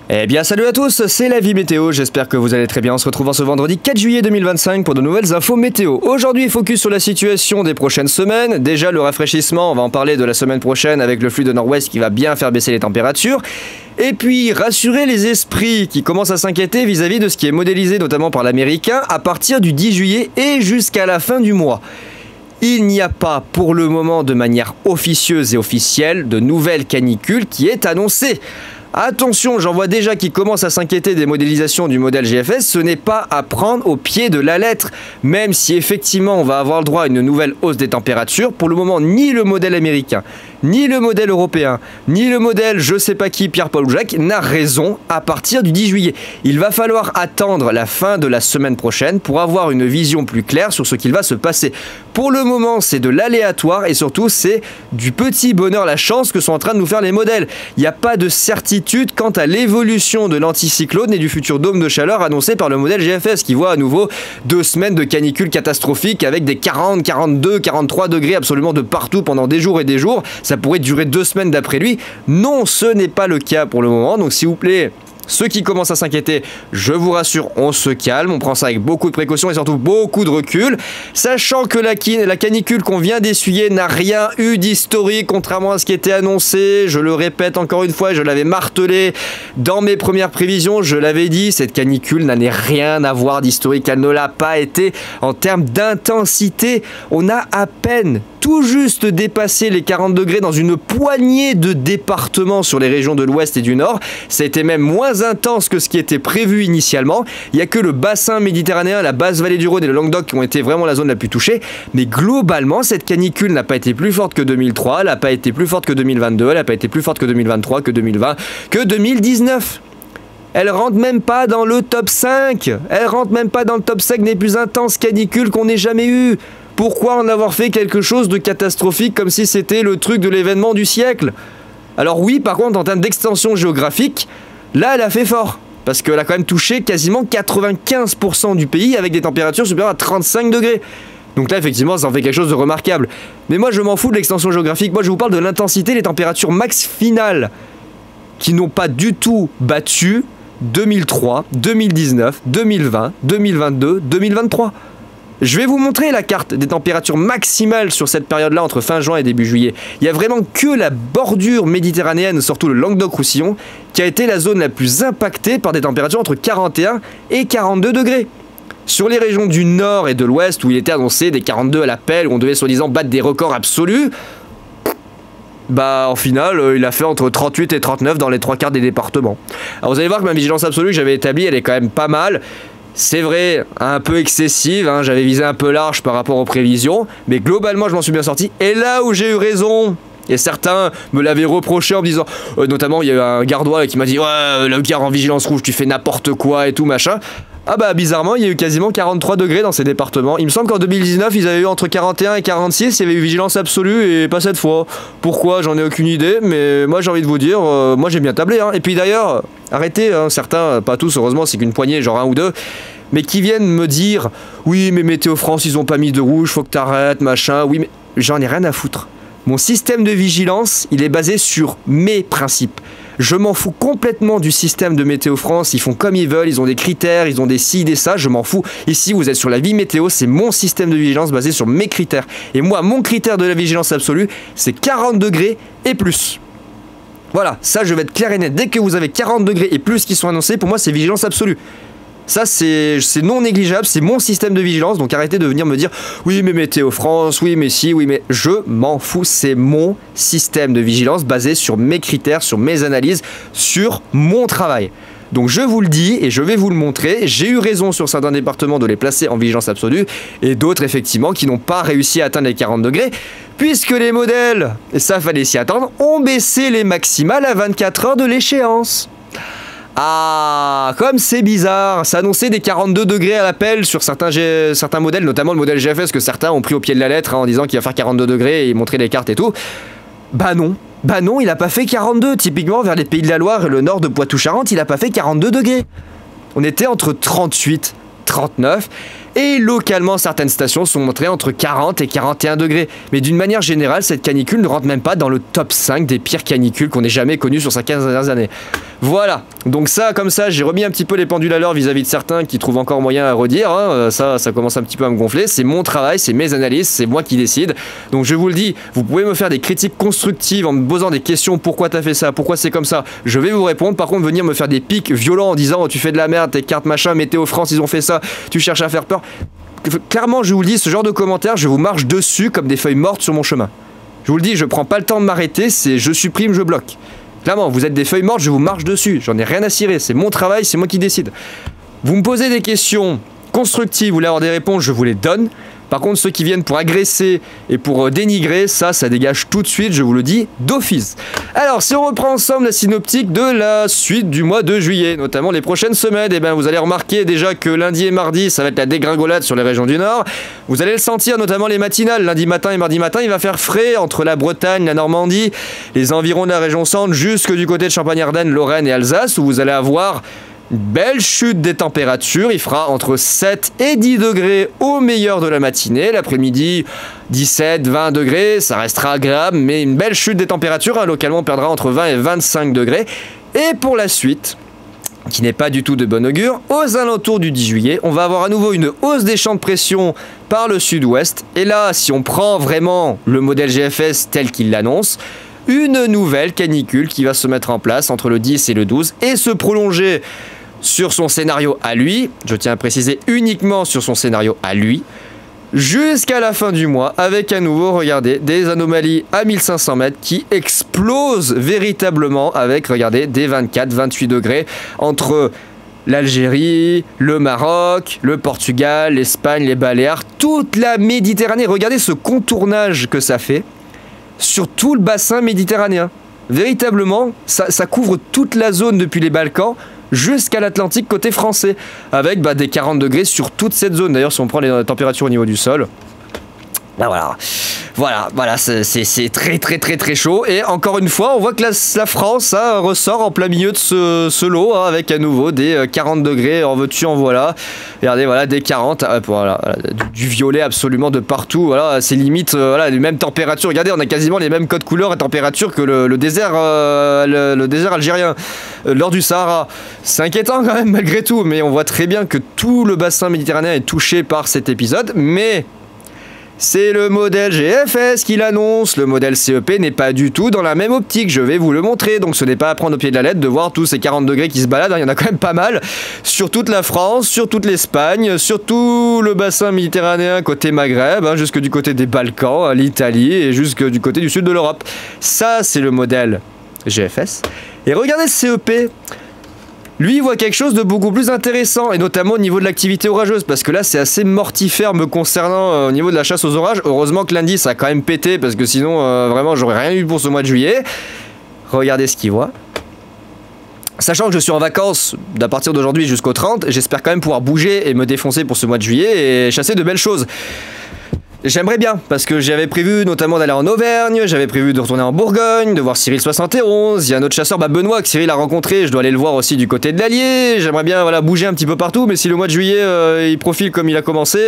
Eh bien salut à tous, c'est la vie météo, j'espère que vous allez très bien. On se retrouve en ce vendredi 4 juillet 2025 pour de nouvelles infos météo. Aujourd'hui, focus sur la situation des prochaines semaines. Déjà le rafraîchissement, on va en parler de la semaine prochaine avec le flux de nord-ouest qui va bien faire baisser les températures. Et puis rassurer les esprits qui commencent à s'inquiéter vis-à-vis de ce qui est modélisé notamment par l'américain à partir du 10 juillet et jusqu'à la fin du mois. Il n'y a pas pour le moment de manière officieuse et officielle de nouvelle canicule qui est annoncée. Attention, j'en vois déjà qui commencent à s'inquiéter des modélisations du modèle GFS, ce n'est pas à prendre au pied de la lettre. Même si effectivement on va avoir le droit à une nouvelle hausse des températures, pour le moment ni le modèle américain, ni le modèle européen, ni le modèle je sais pas qui, Pierre-Paul ou Jacques, n'a raison à partir du 10 juillet. Il va falloir attendre la fin de la semaine prochaine pour avoir une vision plus claire sur ce qu'il va se passer. Pour le moment, c'est de l'aléatoire et surtout c'est du petit bonheur, la chance que sont en train de nous faire les modèles. Il n'y a pas de certitude quant à l'évolution de l'anticyclone et du futur dôme de chaleur annoncé par le modèle GFS qui voit à nouveau 2 semaines de canicule catastrophique avec des 40, 42, 43 degrés absolument de partout pendant des jours et des jours. Ça pourrait durer 2 semaines d'après lui. Non, ce n'est pas le cas pour le moment. Donc s'il vous plaît, ceux qui commencent à s'inquiéter, je vous rassure, on se calme, on prend ça avec beaucoup de précautions et surtout beaucoup de recul, sachant que la canicule qu'on vient d'essuyer n'a rien eu d'historique, contrairement à ce qui était annoncé. Je le répète encore une fois, je l'avais martelé dans mes premières prévisions, je l'avais dit, cette canicule n'a rien à voir d'historique, elle ne l'a pas été en termes d'intensité. On a à peine tout juste dépassé les 40 degrés dans une poignée de départements sur les régions de l'ouest et du nord. Ça a été même moins intense que ce qui était prévu initialement. Il n'y a que le bassin méditerranéen, la basse vallée du Rhône et le Languedoc qui ont été vraiment la zone la plus touchée. Mais globalement, cette canicule n'a pas été plus forte que 2003, elle n'a pas été plus forte que 2022, elle n'a pas été plus forte que 2023, que 2020, que 2019. Elle rentre même pas dans le top 5. Elle rentre même pas dans le top 5 des plus intenses canicules qu'on ait jamais eu. Pourquoi en avoir fait quelque chose de catastrophique comme si c'était le truc de l'événement du siècle? Alors oui, par contre, en termes d'extension géographique, là, elle a fait fort. Parce qu'elle a quand même touché quasiment 95% du pays avec des températures supérieures à 35 degrés. Donc là, effectivement, ça en fait quelque chose de remarquable. Mais moi, je m'en fous de l'extension géographique. Moi, je vous parle de l'intensité des températures max finales qui n'ont pas du tout battu 2003, 2019, 2020, 2022, 2023. Je vais vous montrer la carte des températures maximales sur cette période-là entre fin juin et début juillet. Il n'y a vraiment que la bordure méditerranéenne, surtout le Languedoc-Roussillon, qui a été la zone la plus impactée par des températures entre 41 et 42 degrés. Sur les régions du nord et de l'ouest, où il était annoncé des 42 à l'appel, où on devait soi-disant battre des records absolus, bah en final, il a fait entre 38 et 39 dans les 3/4 des départements. Alors vous allez voir que ma vigilance absolue que j'avais établie, elle est quand même pas mal. C'est vrai, un peu excessive, hein, j'avais visé un peu large par rapport aux prévisions, mais globalement je m'en suis bien sorti. Et là où j'ai eu raison, et certains me l'avaient reproché en me disant, notamment il y a eu un gardois qui m'a dit « Ouais, le gars en vigilance rouge, tu fais n'importe quoi et tout machin ». Ah bah bizarrement, il y a eu quasiment 43 degrés dans ces départements. Il me semble qu'en 2019, ils avaient eu entre 41 et 46, il y avait eu vigilance absolue et pas cette fois. Pourquoi? J'en ai aucune idée, mais moi j'ai envie de vous dire, moi j'ai bien tablé. Hein. Et puis d'ailleurs, arrêtez, hein, certains, pas tous heureusement, c'est qu'une poignée, genre un ou deux, mais qui viennent me dire « Oui, mais Météo France, ils ont pas mis de rouge, faut que t'arrêtes, machin. » Oui, mais j'en ai rien à foutre. Mon système de vigilance, il est basé sur mes principes. Je m'en fous complètement du système de Météo France, ils font comme ils veulent, ils ont des critères, ils ont des ci, des ça, je m'en fous. Ici, vous êtes sur la vie météo, c'est mon système de vigilance basé sur mes critères. Et moi, mon critère de la vigilance absolue, c'est 40 degrés et plus. Voilà, ça je vais être clair et net. Dès que vous avez 40 degrés et plus qui sont annoncés, pour moi c'est vigilance absolue. Ça, c'est non négligeable, c'est mon système de vigilance, donc arrêtez de venir me dire « Oui, mais Météo France, oui, mais si, oui, mais... » Je m'en fous, c'est mon système de vigilance basé sur mes critères, sur mes analyses, sur mon travail. Donc je vous le dis et je vais vous le montrer, j'ai eu raison sur certains départements de les placer en vigilance absolue et d'autres effectivement qui n'ont pas réussi à atteindre les 40 degrés puisque les modèles, et ça fallait s'y attendre, ont baissé les maximales à 24 heures de l'échéance. Ah, comme c'est bizarre, ça annonçait des 42 degrés à l'appel sur certains modèles, notamment le modèle GFS que certains ont pris au pied de la lettre hein, en disant qu'il va faire 42 degrés et montrer les cartes et tout. Bah non, il a pas fait 42, typiquement vers les Pays de la Loire et le nord de Poitou-Charentes, il a pas fait 42 degrés. On était entre 38, 39 Et localement, certaines stations sont montrées entre 40 et 41 degrés. Mais d'une manière générale, cette canicule ne rentre même pas dans le top 5 des pires canicules qu'on ait jamais connues sur ces 15 dernières années. Voilà, donc ça, comme ça, j'ai remis un petit peu les pendules à l'heure vis-à-vis de certains qui trouvent encore moyen à redire, hein. Ça commence un petit peu à me gonfler, c'est mon travail, c'est mes analyses, c'est moi qui décide. Donc je vous le dis, vous pouvez me faire des critiques constructives en me posant des questions, pourquoi t'as fait ça, pourquoi c'est comme ça, je vais vous répondre. Par contre, venir me faire des pics violents en disant oh, tu fais de la merde, tes cartes machin, Météo France ils ont fait ça, tu cherches à faire peur. Clairement, je vous le dis, ce genre de commentaires, je vous marche dessus comme des feuilles mortes sur mon chemin. Je vous le dis, je prends pas le temps de m'arrêter, c'est je supprime, je bloque. Clairement, vous êtes des feuilles mortes, je vous marche dessus. J'en ai rien à cirer, c'est mon travail, c'est moi qui décide. Vous me posez des questions constructives, vous voulez avoir des réponses, je vous les donne. Par contre, ceux qui viennent pour agresser et pour dénigrer, ça dégage tout de suite, je vous le dis, d'office. Alors, si on reprend ensemble la synoptique de la suite du mois de juillet, notamment les prochaines semaines, eh ben, vous allez remarquer déjà que lundi et mardi, ça va être la dégringolade sur les régions du Nord. Vous allez le sentir, notamment les matinales, lundi matin et mardi matin, il va faire frais entre la Bretagne, la Normandie, les environs de la région centre, jusque du côté de Champagne-Ardenne, Lorraine et Alsace, où vous allez avoir une belle chute des températures, il fera entre 7 et 10 degrés au meilleur de la matinée. L'après-midi, 17, 20 degrés, ça restera agréable, mais une belle chute des températures, hein, localement on perdra entre 20 et 25 degrés. Et pour la suite, qui n'est pas du tout de bon augure, aux alentours du 10 juillet, on va avoir à nouveau une hausse des champs de pression par le sud-ouest. Et là, si on prend vraiment le modèle GFS tel qu'il l'annonce, une nouvelle canicule qui va se mettre en place entre le 10 et le 12 et se prolonger sur son scénario à lui, je tiens à préciser uniquement sur son scénario à lui, jusqu'à la fin du mois, avec à nouveau, regardez, des anomalies à 1500 mètres qui explosent véritablement avec, regardez, des 24-28 degrés entre l'Algérie, le Maroc, le Portugal, l'Espagne, les Baléares, toute la Méditerranée. Regardez ce contournage que ça fait sur tout le bassin méditerranéen. Véritablement, ça couvre toute la zone depuis les Balkans jusqu'à l'Atlantique côté français, avec des 40 degrés sur toute cette zone. D'ailleurs, si on prend les températures au niveau du sol, voilà, c'est très chaud. Et encore une fois, on voit que la France ressort en plein milieu de ce lot, hein, avec à nouveau des 40 degrés, en veux-tu, en voilà. Regardez, voilà, des 40, voilà, du violet absolument de partout. Voilà, c'est limite les mêmes températures. Regardez, on a quasiment les mêmes codes couleurs et températures que le désert algérien, lors du Sahara. C'est inquiétant quand même, malgré tout, mais on voit très bien que tout le bassin méditerranéen est touché par cet épisode, mais c'est le modèle GFS qui l'annonce. Le modèle CEP n'est pas du tout dans la même optique, je vais vous le montrer. Donc ce n'est pas à prendre au pied de la lettre de voir tous ces 40 degrés qui se baladent, hein. Il y en a quand même pas mal sur toute la France, sur toute l'Espagne, sur tout le bassin méditerranéen côté Maghreb, hein, jusque du côté des Balkans, l'Italie et jusque du côté du sud de l'Europe. Ça, c'est le modèle GFS. Et regardez ce CEP. Lui, il voit quelque chose de beaucoup plus intéressant, et notamment au niveau de l'activité orageuse, parce que là, c'est assez mortifère me concernant au niveau de la chasse aux orages. Heureusement que lundi, ça a quand même pété, parce que sinon, vraiment, j'aurais rien eu pour ce mois de juillet. Regardez ce qu'il voit. Sachant que je suis en vacances d'à partir d'aujourd'hui jusqu'au 30, j'espère quand même pouvoir bouger et me défoncer pour ce mois de juillet et chasser de belles choses. J'aimerais bien, parce que j'avais prévu notamment d'aller en Auvergne, j'avais prévu de retourner en Bourgogne, de voir Cyril 71, il y a un autre chasseur, Benoît, que Cyril a rencontré, je dois aller le voir aussi du côté de l'Allier, j'aimerais bien bouger un petit peu partout, mais si le mois de juillet il profile comme il a commencé,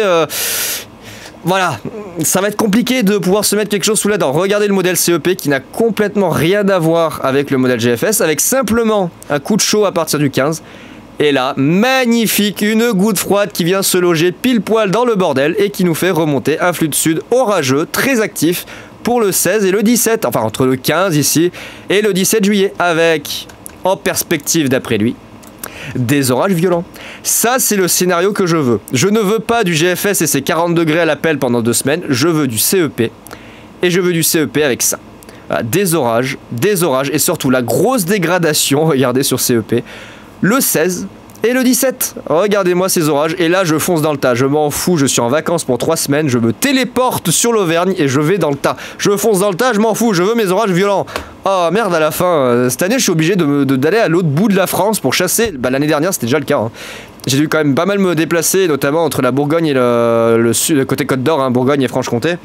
voilà, ça va être compliqué de pouvoir se mettre quelque chose sous la dent. Regardez le modèle CEP qui n'a complètement rien à voir avec le modèle GFS, avec simplement un coup de chaud à partir du 15. Et là, magnifique, une goutte froide qui vient se loger pile poil dans le bordel et qui nous fait remonter un flux de sud orageux très actif pour le 16 et le 17, enfin entre le 15 ici et le 17 juillet, avec, en perspective d'après lui, des orages violents. Ça, c'est le scénario que je veux. Je ne veux pas du GFS et ses 40 degrés à l'appel pendant 2 semaines, je veux du CEP, et je veux du CEP avec ça. Voilà, des orages, et surtout la grosse dégradation, regardez sur CEP, le 16 et le 17. Regardez-moi ces orages. Et là, je fonce dans le tas. Je m'en fous. Je suis en vacances pour 3 semaines. Je me téléporte sur l'Auvergne et je vais dans le tas. Je fonce dans le tas. Je m'en fous. Je veux mes orages violents. Oh merde, à la fin. Cette année, je suis obligé d'aller à l'autre bout de la France pour chasser. L'année dernière, c'était déjà le cas, hein. J'ai dû quand même pas mal me déplacer, notamment entre la Bourgogne et le sud, le côté Côte d'Or, hein, Bourgogne et Franche-Comté.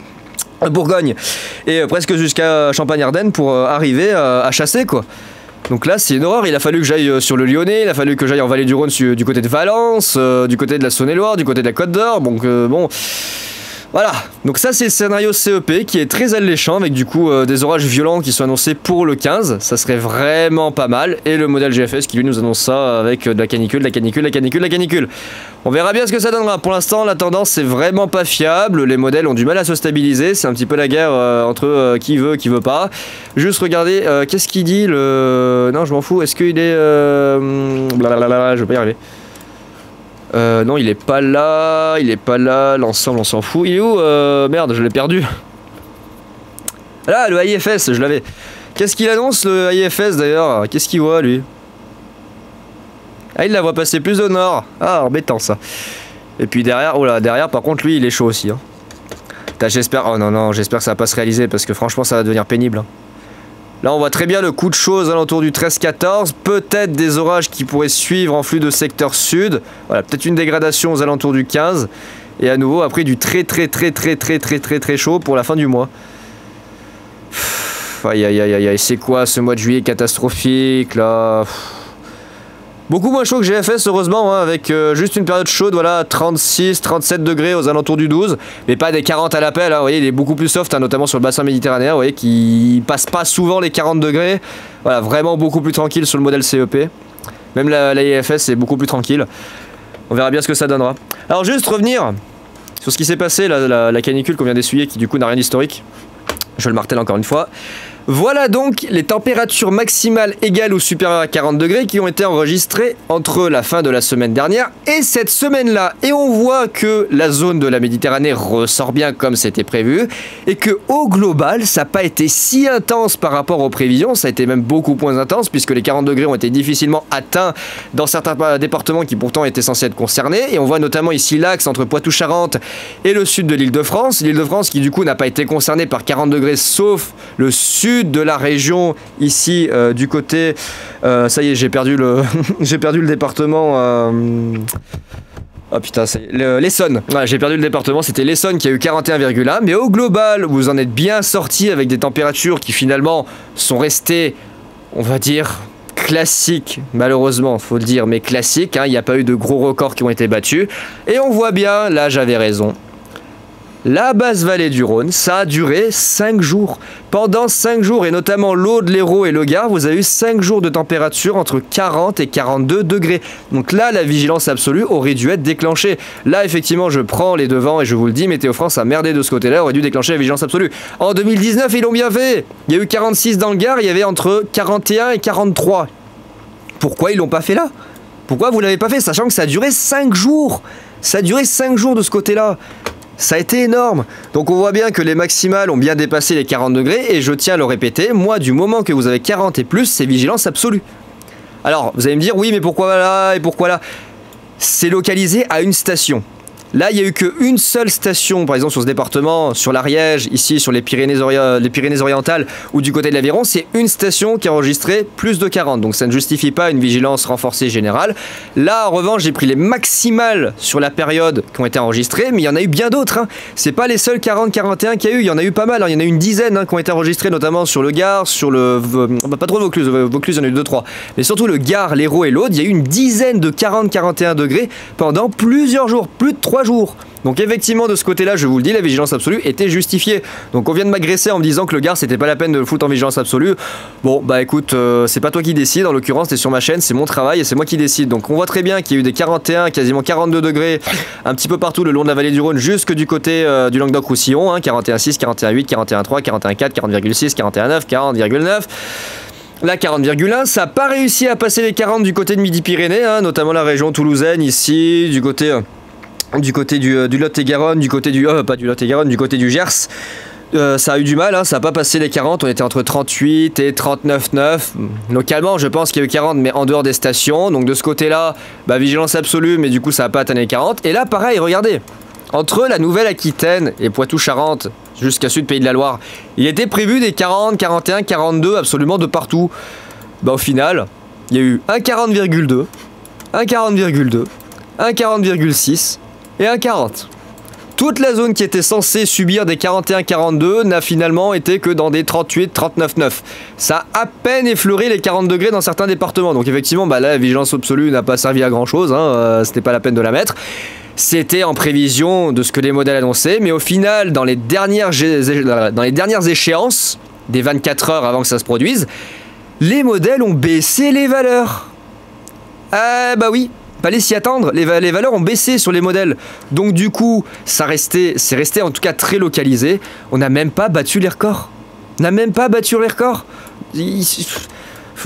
Bourgogne. Et presque jusqu'à Champagne-Ardenne pour arriver à chasser, quoi. Donc là c'est une horreur, il a fallu que j'aille sur le Lyonnais, il a fallu que j'aille en Vallée du Rhône du côté de Valence, du côté de la Saône-et-Loire, du côté de la Côte d'Or, donc bon... Voilà, donc ça c'est le scénario CEP qui est très alléchant avec du coup des orages violents qui sont annoncés pour le 15, ça serait vraiment pas mal, et le modèle GFS qui lui nous annonce ça avec de la canicule, de la canicule, de la canicule, de la canicule. On verra bien ce que ça donnera, pour l'instant la tendance c'est vraiment pas fiable, les modèles ont du mal à se stabiliser, c'est un petit peu la guerre entre qui veut pas. Juste regardez, qu'est-ce qu'il dit le... Non je m'en fous, est-ce qu'il est... Blablabla, je vais pas y arriver. Non, il est pas là, l'ensemble on s'en fout. Il est où merde, je l'ai perdu. Là, le IFS, je l'avais. Qu'est-ce qu'il annonce le IFS d'ailleurs? Qu'est-ce qu'il voit lui? Ah, il la voit passer plus au nord. Ah, embêtant ça. Et puis derrière, oh là, derrière par contre lui il est chaud aussi. Hein. J'espère, oh non, j'espère que ça va pas se réaliser parce que franchement ça va devenir pénible. Hein. Là on voit très bien le coup de chaud aux alentours du 13-14, peut-être des orages qui pourraient suivre en flux de secteur sud, voilà, peut-être une dégradation aux alentours du 15, et à nouveau après du très chaud pour la fin du mois. Aïe aïe aïe aïe, c'est quoi ce mois de juillet catastrophique là? Beaucoup moins chaud que GFS heureusement, hein, avec juste une période chaude, voilà, 36-37 degrés aux alentours du 12, mais pas des 40 à l'appel, hein, vous voyez, il est beaucoup plus soft, hein, notamment sur le bassin méditerranéen, vous voyez, qui passe pas souvent les 40 degrés, voilà, vraiment beaucoup plus tranquille sur le modèle CEP, même la IFS est beaucoup plus tranquille, on verra bien ce que ça donnera. Alors juste revenir sur ce qui s'est passé, la canicule qu'on vient d'essuyer, qui du coup n'a rien d'historique, je le martèle encore une fois. Voilà donc les températures maximales égales ou supérieures à 40 degrés qui ont été enregistrées entre la fin de la semaine dernière et cette semaine-là. Et on voit que la zone de la Méditerranée ressort bien comme c'était prévu et que au global, ça n'a pas été si intense par rapport aux prévisions, ça a été même beaucoup moins intense puisque les 40 degrés ont été difficilement atteints dans certains départements qui pourtant étaient censés être concernés. Et on voit notamment ici l'axe entre Poitou-Charentes et le sud de l'Île-de-France. L'Île-de-France qui du coup n'a pas été concernée par 40 degrés sauf le sud de la région ici du côté ça y est j'ai perdu le j'ai perdu le département oh putain c'est l'Essonne, voilà, j'ai perdu le département, c'était l'Essonne qui a eu 41,1, mais au global vous en êtes bien sorti avec des températures qui finalement sont restées, on va dire, classiques, malheureusement faut le dire, mais classiques, hein, il n'y a pas eu de gros records qui ont été battus, et on voit bien, là j'avais raison. La basse vallée du Rhône, ça a duré 5 jours. Pendant 5 jours, et notamment l'Aude, l'Hérault et le Gard, vous avez eu 5 jours de température entre 40 et 42 degrés. Donc là, la vigilance absolue aurait dû être déclenchée. Là, effectivement, je prends les devants et je vous le dis, Météo France a merdé de ce côté-là, aurait dû déclencher la vigilance absolue. En 2019, ils l'ont bien fait. Il y a eu 46 dans le Gard, il y avait entre 41 et 43. Pourquoi ils l'ont pas fait là? Pourquoi vous l'avez pas fait, sachant que ça a duré 5 jours? Ça a duré 5 jours de ce côté-là. Ça a été énorme. Donc on voit bien que les maximales ont bien dépassé les 40 degrés et je tiens à le répéter, moi du moment que vous avez 40 et plus, c'est vigilance absolue. Alors vous allez me dire oui mais pourquoi là et pourquoi là? C'est localisé à une station. Là, il n'y a eu qu'une seule station, par exemple sur ce département, sur l'Ariège, ici sur les Pyrénées-Orientales ou du côté de l'Aveyron, c'est une station qui a enregistré plus de 40. Donc ça ne justifie pas une vigilance renforcée générale. Là, en revanche, j'ai pris les maximales sur la période qui ont été enregistrées, mais il y en a eu bien d'autres. Hein. C'est pas les seuls 40-41 qu'il y a eu, il y en a eu pas mal. Hein. Il y en a eu une dizaine qui ont été enregistrées, notamment sur le Gard, sur le... pas trop de Vaucluse, Vaucluse, il y en a eu 2-3. Mais surtout le Gard, l'Hérault et l'Aude, il y a eu une dizaine de 40-41 degrés pendant plusieurs jours, plus de 3 jours. Donc effectivement de ce côté-là, je vous le dis, la vigilance absolue était justifiée. Donc on vient de m'agresser en me disant que le Gard c'était pas la peine de le foutre en vigilance absolue. Bon bah écoute, c'est pas toi qui décide, en l'occurrence t'es sur ma chaîne, c'est mon travail et c'est moi qui décide. Donc on voit très bien qu'il y a eu des 41, quasiment 42 degrés un petit peu partout le long de la vallée du Rhône jusque du côté du Languedoc-Roussillon, hein, 41,6, 41,8, 41,3, 41,4, 40,6, 41,9, 40,9. Là 40,1, ça n'a pas réussi à passer les 40 du côté de Midi-Pyrénées, hein, notamment la région toulousaine ici, du côté du Lot-et-Garonne, du côté du... pas du Lot-et-Garonne, du côté du Gers. Ça a eu du mal, hein, ça n'a pas passé les 40, on était entre 38 et 39,9. Localement, je pense qu'il y a eu 40, mais en dehors des stations. Donc de ce côté-là, bah, vigilance absolue, mais du coup, ça n'a pas atteint les 40. Et là, pareil, regardez, entre la Nouvelle-Aquitaine et Poitou-Charentes, jusqu'à Sud Pays de la Loire, il était prévu des 40, 41, 42, absolument de partout. Bah au final, il y a eu un 40,2, un 40,2, un 40,6 et un 40. Toute la zone qui était censée subir des 41-42 n'a finalement été que dans des 38-39-9. Ça a à peine effleuré les 40 degrés dans certains départements. Donc effectivement, bah là, la vigilance absolue n'a pas servi à grand chose, hein, c'était pas la peine de la mettre. C'était en prévision de ce que les modèles annonçaient, mais au final, dans les dernières échéances, des 24 heures avant que ça se produise, les modèles ont baissé les valeurs. Ah bah oui, fallait s'y attendre, les valeurs ont baissé sur les modèles. Donc du coup, c'est resté en tout cas très localisé. On n'a même pas battu les records. On n'a même pas battu les records.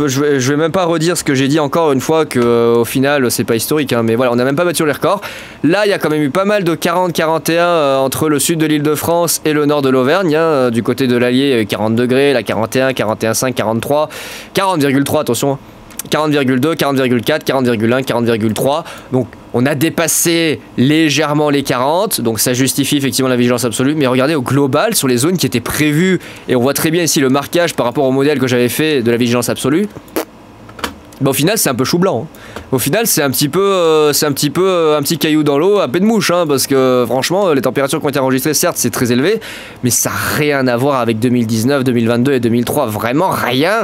Je vais même pas redire ce que j'ai dit encore une fois, que au final c'est pas historique, hein, mais voilà, on n'a même pas battu les records. Là il y a quand même eu pas mal de 40-41 entre le sud de l'Île-de-France et le nord de l'Auvergne, hein, du côté de l'Allier 40 degrés, la 41, 41,5, 43, 40,3 attention, 40,2, 40,4, 40,1, 40,3. Donc on a dépassé légèrement les 40, donc ça justifie effectivement la vigilance absolue. Mais regardez au global sur les zones qui étaient prévues, et on voit très bien ici le marquage par rapport au modèle que j'avais fait de la vigilance absolue. Bah, au final c'est un peu chou blanc, hein. Au final c'est un petit petit caillou dans l'eau à peine de mouche, hein, parce que franchement les températures qui ont été enregistrées, certes c'est très élevé, mais ça n'a rien à voir avec 2019, 2022 et 2003, vraiment rien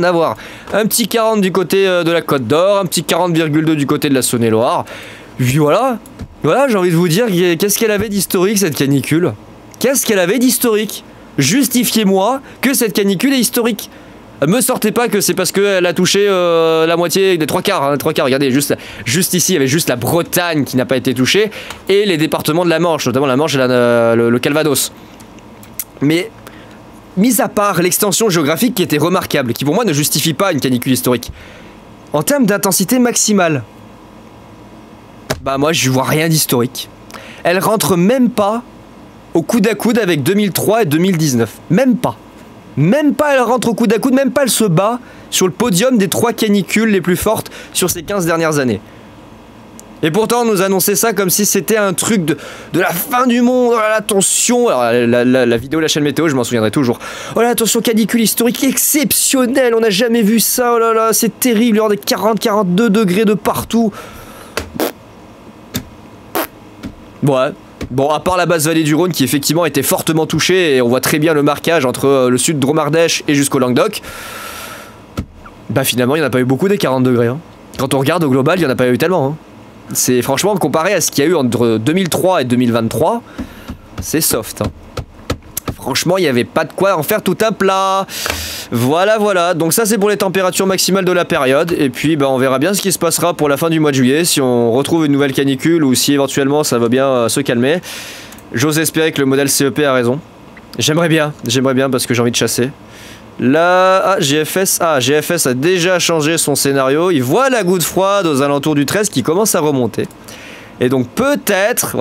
à voir. Un petit 40 du côté de la Côte d'Or, un petit 40,2 du côté de la Saône-et-Loire, puis voilà, j'ai envie de vous dire, qu'est-ce qu'elle avait d'historique cette canicule? Qu'est-ce qu'elle avait d'historique? Justifiez-moi que cette canicule est historique. Me sortez pas que c'est parce qu'elle a touché la moitié des trois quarts, hein, regardez, juste ici, il y avait juste la Bretagne qui n'a pas été touchée, et les départements de la Manche, notamment la Manche et le Calvados. Mais, mis à part l'extension géographique qui était remarquable, qui pour moi ne justifie pas une canicule historique, en termes d'intensité maximale, bah moi je vois rien d'historique. Elle rentre même pas au coude à coude avec 2003 et 2019, même pas. Même pas elle rentre au coude à coude, même pas elle se bat sur le podium des 3 canicules les plus fortes sur ces 15 dernières années. Et pourtant on nous annonçait ça comme si c'était un truc de la fin du monde. Oh là là, attention. Alors la vidéo de la chaîne météo, je m'en souviendrai toujours. Oh là, attention, canicule historique exceptionnelle, on n'a jamais vu ça. Oh là là, c'est terrible, il y aura des 40-42 degrés de partout. Ouais. Bon, à part la basse vallée du Rhône qui effectivement était fortement touchée, et on voit très bien le marquage entre le sud de Dromardèche et jusqu'au Languedoc, bah finalement il n'y en a pas eu beaucoup des 40 degrés. Hein. Quand on regarde au global, il n'y en a pas eu tellement. Hein. C'est franchement, comparé à ce qu'il y a eu entre 2003 et 2023, c'est soft. Hein. Franchement, il n'y avait pas de quoi en faire tout un plat. Voilà, donc ça c'est pour les températures maximales de la période, et puis bah, on verra bien ce qui se passera pour la fin du mois de juillet, si on retrouve une nouvelle canicule ou si éventuellement ça va bien se calmer. J'ose espérer que le modèle CEP a raison. J'aimerais bien parce que j'ai envie de chasser. Là, GFS a déjà changé son scénario, il voit la goutte froide aux alentours du 13 qui commence à remonter. Et donc peut-être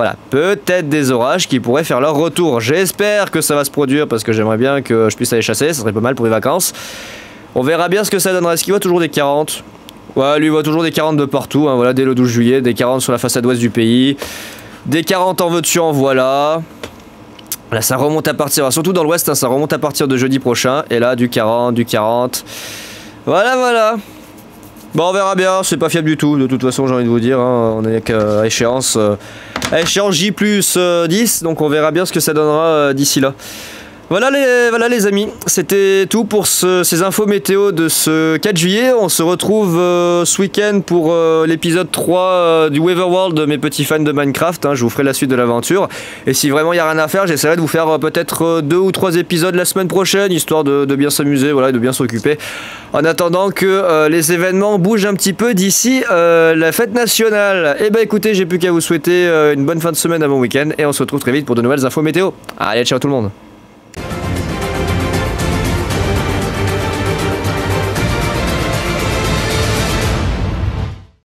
des orages qui pourraient faire leur retour. J'espère que ça va se produire parce que j'aimerais bien que je puisse aller chasser, ça serait pas mal pour les vacances. On verra bien ce que ça donnera. Est-ce qu'il voit toujours des 40? Ouais, lui il voit toujours des 40 de partout, hein, voilà, dès le 12 juillet, des 40 sur la façade ouest du pays. Des 40 en veux-tu en voilà. Là ça remonte à partir, surtout dans l'ouest, hein, ça remonte à partir de jeudi prochain. Et là du 40. Voilà. Bon, on verra bien, c'est pas fiable du tout, de toute façon j'ai envie de vous dire, hein, on est à échéance J+10, donc on verra bien ce que ça donnera d'ici là. Voilà les amis, c'était tout pour ces infos météo de ce 4 juillet. On se retrouve ce week-end pour l'épisode 3 du Weather World de mes petits fans de Minecraft, hein, je vous ferai la suite de l'aventure. Et si vraiment il n'y a rien à faire, j'essaierai de vous faire peut-être 2 ou 3 épisodes la semaine prochaine, histoire de bien s'amuser, voilà, de bien s'occuper. En attendant que les événements bougent un petit peu d'ici la fête nationale. Et bah écoutez, j'ai plus qu'à vous souhaiter une bonne fin de semaine avant week-end, et on se retrouve très vite pour de nouvelles infos météo. Allez, ciao tout le monde.